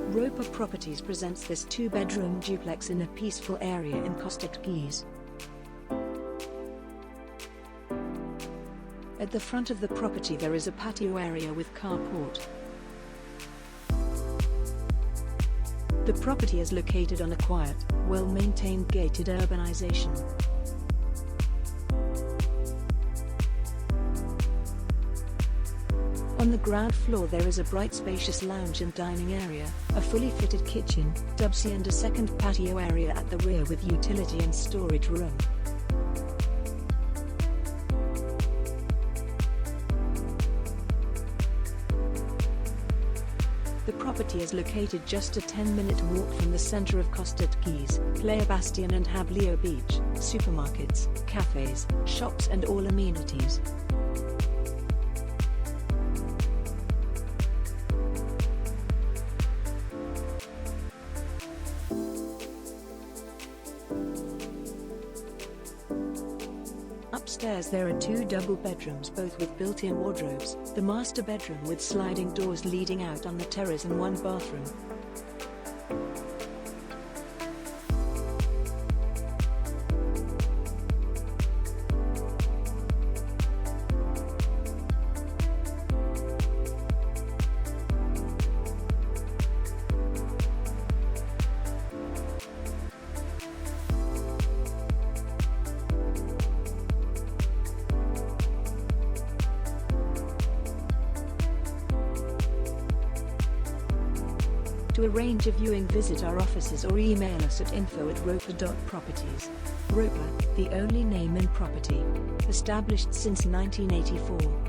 Roper Properties presents this two-bedroom duplex in a peaceful area in Costa Teguise. At the front of the property there is a patio area with carport. The property is located on a quiet, well-maintained gated urbanization. On the ground floor there is a bright spacious lounge and dining area, a fully fitted kitchen, WC and a second patio area at the rear with utility and storage room. The property is located just a 10-minute walk from the center of Costa Teguise, Playa Bastian and Jablillo Beach, supermarkets, cafes, shops and all amenities. Upstairs there are two double bedrooms, both with built-in wardrobes, the master bedroom with sliding doors leading out on the terrace and one bathroom. To arrange a viewing, visit our offices or email us at info@roper.properties. Roper, the only name in property. Established since 1984.